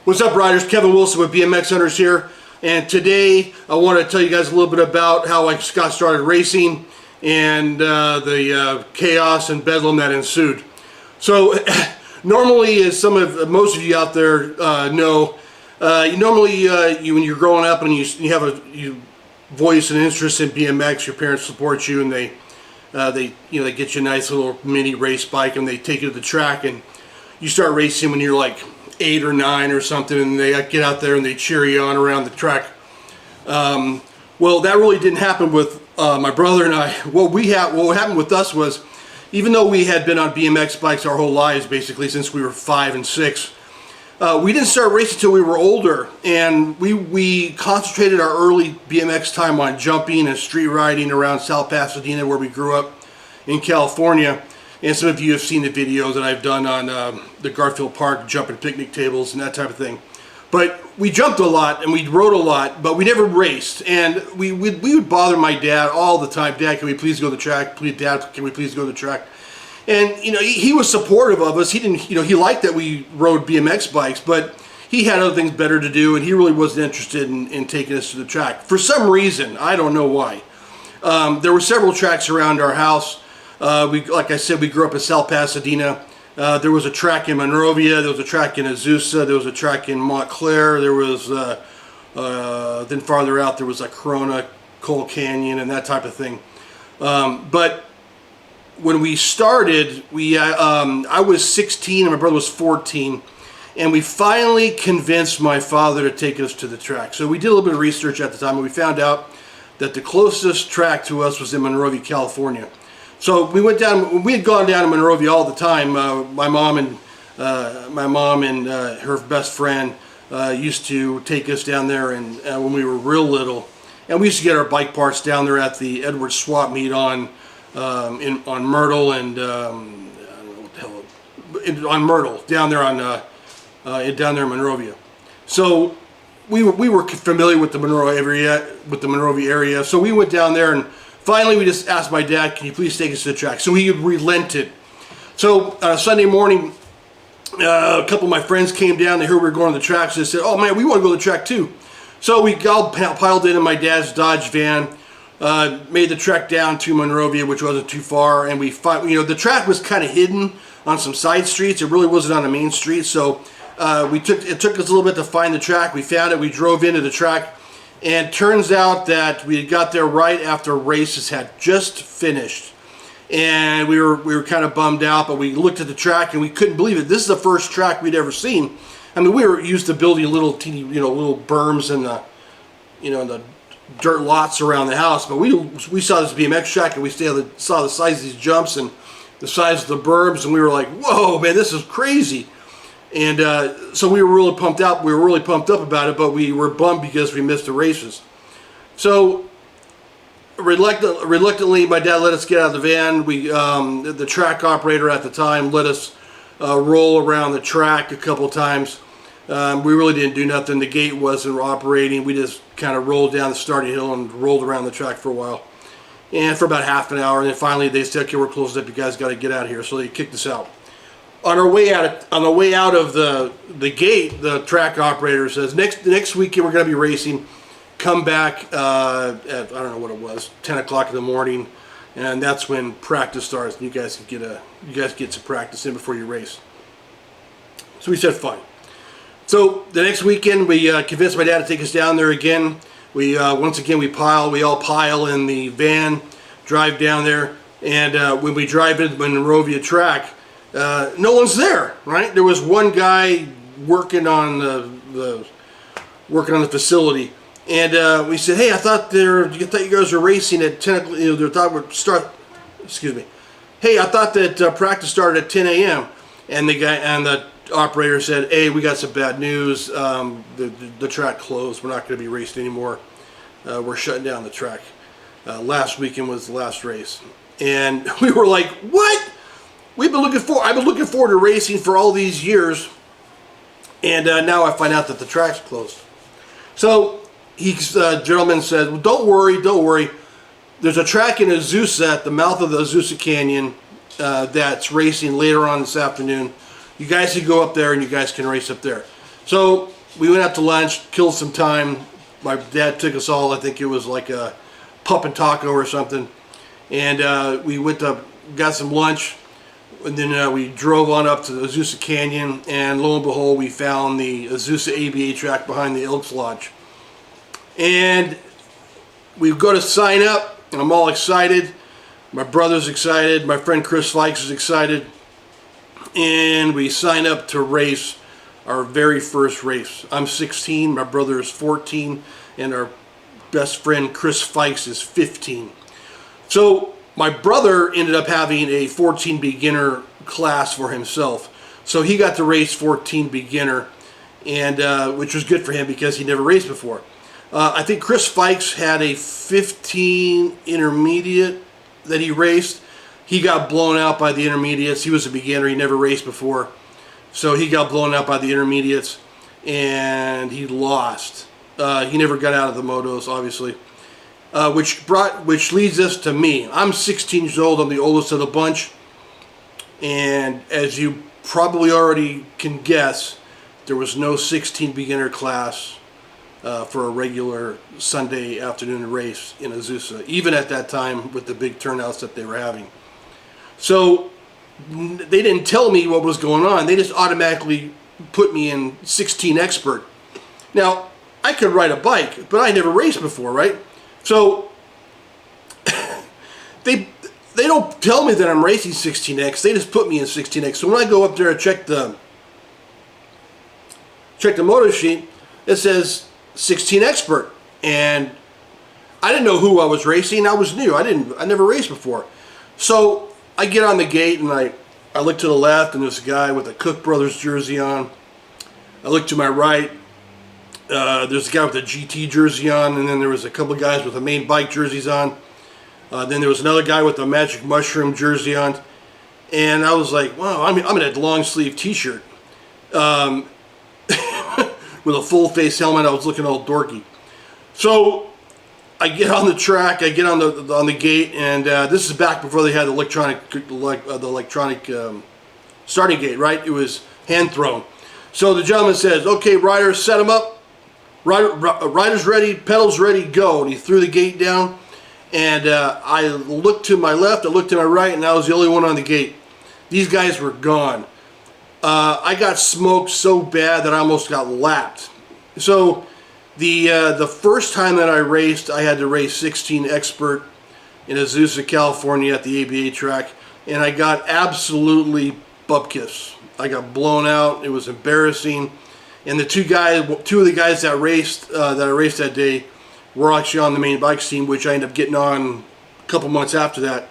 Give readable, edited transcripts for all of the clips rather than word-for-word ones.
What's up, riders? Kevin Wilson with BMX Hunters here, and today I want to tell you guys a little bit about how I got started racing and the chaos and bedlam that ensued. So normally, as most of you out there know, when you're growing up and you voice an interest in BMX, your parents support you, and they get you a nice little mini race bike and they take you to the track, and you start racing when you're like 8 or 9 or something, and they get out there and they cheer you on around the track. Well, that really didn't happen with my brother and I. What happened with us was, even though we had been on BMX bikes our whole lives, basically since we were 5 and 6, we didn't start racing until we were older, and we concentrated our early BMX time on jumping and street riding around South Pasadena, where we grew up in California. And some of you have seen the videos that I've done on the Garfield Park jumping picnic tables and that type of thing. But we jumped a lot and we rode a lot, but we never raced. And we would bother my dad all the time. Dad, can we please go to the track? Please, Dad, can we please go to the track? And he was supportive of us. He didn't, he liked that we rode BMX bikes, but he had other things better to do, and he really wasn't interested in taking us to the track. For some reason, I don't know why. There were several tracks around our house. Like I said, we grew up in South Pasadena. There was a track in Monrovia, there was a track in Azusa, there was a track in Montclair, there was, then farther out there was like Corona, Coal Canyon, and that type of thing. But when we started, I was 16 and my brother was 14, and we finally convinced my father to take us to the track. So we did a little bit of research at the time, and we found out that the closest track to us was in Monrovia, California. So we went down. We had gone down to Monrovia all the time. My mom and her best friend used to take us down there, and when we were real little, and we used to get our bike parts down there at the Edwards Swap Meet on Myrtle and I don't know what the hell, on Myrtle down there in Monrovia. So we were familiar with the Monrovia area. So we went down there, and finally, we just asked my dad, can you please take us to the track? So he relented. So Sunday morning, a couple of my friends came down. They heard we were going to the track, so they said, oh man, we want to go to the track too. So we all piled in my dad's Dodge van, made the trek down to Monrovia, which wasn't too far, and the track was kind of hidden on some side streets. It really wasn't on a main street, so it took us a little bit to find the track. We found it. We drove into the track. And turns out that we got there right after races had just finished, and we were kind of bummed out. But we looked at the track and we couldn't believe it. This is the first track we'd ever seen. I mean, we were used to building little teeny, little berms and the dirt lots around the house. But we saw this BMX track, and we saw the size of these jumps and the size of the berms, and we were like, "Whoa, man, this is crazy!" And so we were really pumped out. We were really pumped up about it, but we were bummed because we missed the races. So reluctantly, my dad let us get out of the van. The track operator at the time let us roll around the track a couple times. We really didn't do nothing. The gate wasn't operating. We just kind of rolled down the starting hill and rolled around the track for a while, and for about half an hour. And then finally, they said, "Okay, we're closed up. You guys got to get out of here." So they kicked us out. On the way out of the gate, the track operator says, next weekend we're going to be racing. Come back at, I don't know what it was, 10 o'clock in the morning, and that's when practice starts. And you guys get some practice in before you race. So we said fine. So the next weekend we convinced my dad to take us down there again. Once again we all pile in the van, drive down there, and when we drive into the Monrovia track, no one's there, right? There was one guy working on the facility, and we said, "Hey, I thought you guys were racing at 10 o'clock. They thought we'd start. Excuse me. Hey, I thought that practice started at 10 a.m." And the operator said, "Hey, we got some bad news. The track closed. We're not going to be racing anymore. We're shutting down the track. Last weekend was the last race." And we were like, "What?" I've been looking forward to racing for all these years, and now I find out that the track's closed. So the gentleman said, well, don't worry. There's a track in Azusa, at the mouth of the Azusa Canyon, that's racing later on this afternoon. You guys can go up there and you guys can race up there. So we went out to lunch, killed some time. My dad took us all, I think it was like a pup and taco or something. And we went to, got some lunch. And then we drove on up to the Azusa Canyon, and lo and behold, we found the Azusa ABA track behind the Elks Lodge. And we go to sign up, and I'm all excited. My brother's excited. My friend Chris Fikes is excited. And we sign up to race our very first race. I'm 16, my brother is 14, and our best friend Chris Fikes is 15. So my brother ended up having a 14 beginner class for himself. So he got to race 14 beginner, and which was good for him because he never raced before. I think Chris Fikes had a 15 intermediate that he raced. He got blown out by the intermediates. He was a beginner. He never raced before. So he got blown out by the intermediates, and he lost. He never got out of the motos, obviously. Which leads us to me. I'm 16 years old. I'm the oldest of the bunch, and as you probably already can guess, there was no 16 beginner class for a regular Sunday afternoon race in Azusa, even at that time with the big turnouts that they were having. So they didn't tell me what was going on. They just automatically put me in 16 expert. Now, I could ride a bike, but I never raced before, right? So they don't tell me that I'm racing 16X. They just put me in 16X. So when I go up there and check the moto sheet, it says 16 expert, and I didn't know who I was racing. I was new. I never raced before. So I get on the gate, and I look to the left, and there's a guy with a Cook Brothers jersey on. I look to my right. There's a guy with a GT jersey on, and then there was a couple of guys with the main bike jerseys on. Then there was another guy with a Magic Mushroom jersey on, and I was like, wow, I'm in a long sleeve t-shirt with a full face helmet. I was looking all dorky. So I get on the track, I get on the gate, and this is back before they had the electronic starting gate, right? It was hand thrown. So the gentleman says, okay, riders, set them up. Riders ready, pedals ready, go. And he threw the gate down, and I looked to my left, I looked to my right, and I was the only one on the gate. These guys were gone. I got smoked so bad that I almost got lapped. So the first time that I raced, I had to race 16 expert in Azusa, California at the ABA track, and I got absolutely bupkis. I got blown out. It was embarrassing. And two of the guys that I raced that day were actually on the main bikes team, which I ended up getting on a couple months after that.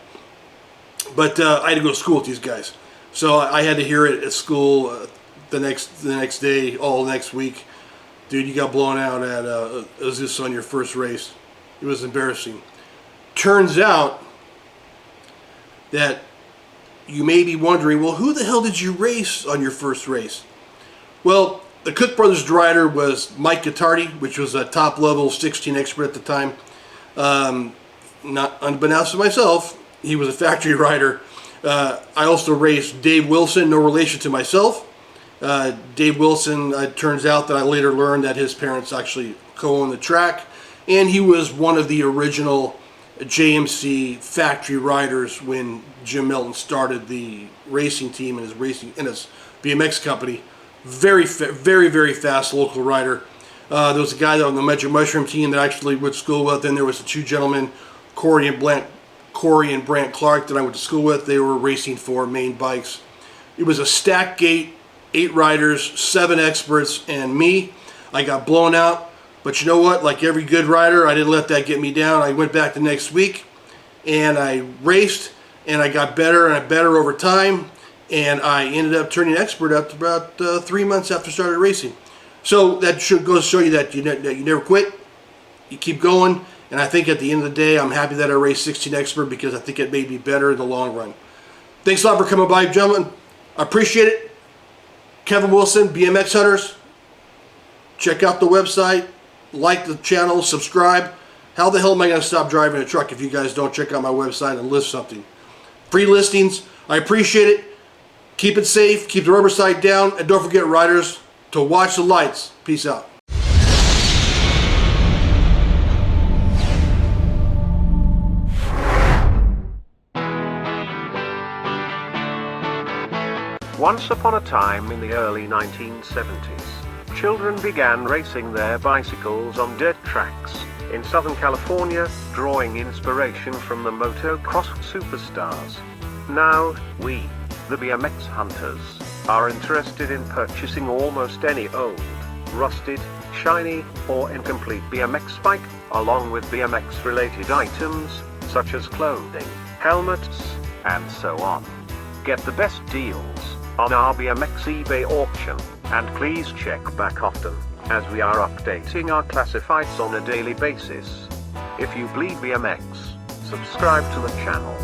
But I had to go to school with these guys, so I had to hear it at school the next day, all next week. Dude, you got blown out at Azusa on your first race. It was embarrassing. Turns out that you may be wondering, well, who the hell did you race on your first race? Well, the Cook Brothers rider was Mike Guittardi, which was a top-level 16 expert at the time. Not unbeknownst to myself, he was a factory rider. I also raced Dave Wilson, no relation to myself. Dave Wilson, turns out that I later learned that his parents actually co-owned the track, and he was one of the original JMC factory riders when Jim Melton started the racing team in his BMX company. Very, very fast local rider. There was a guy on the Magic Mushroom team that I actually went to school with. Then there was the two gentlemen, Corey and Brant Clark, that I went to school with. They were racing for main bikes. It was a stack gate, 8 riders, 7 experts, and me. I got blown out, but you know what? Like every good rider, I didn't let that get me down. I went back the next week, and I raced, and I got better and better over time. And I ended up turning expert after about 3 months after started racing. So that should go to show you that you never quit. You keep going. And I think at the end of the day, I'm happy that I raced 16 expert because I think it made me better in the long run. Thanks a lot for coming by, gentlemen. I appreciate it. Kevin Wilson, BMX Hunters. Check out the website. Like the channel. Subscribe. How the hell am I going to stop driving a truck if you guys don't check out my website and list something? Free listings. I appreciate it. Keep it safe, keep the rubber side down, and don't forget, riders, to watch the lights. Peace out. Once upon a time in the early 1970s, children began racing their bicycles on dirt tracks in Southern California, drawing inspiration from the motocross superstars. Now, we, the BMX hunters, are interested in purchasing almost any old, rusted, shiny, or incomplete BMX bike, along with BMX-related items, such as clothing, helmets, and so on. Get the best deals on our BMX eBay auction, and please check back often, as we are updating our classifieds on a daily basis. If you bleed BMX, subscribe to the channel.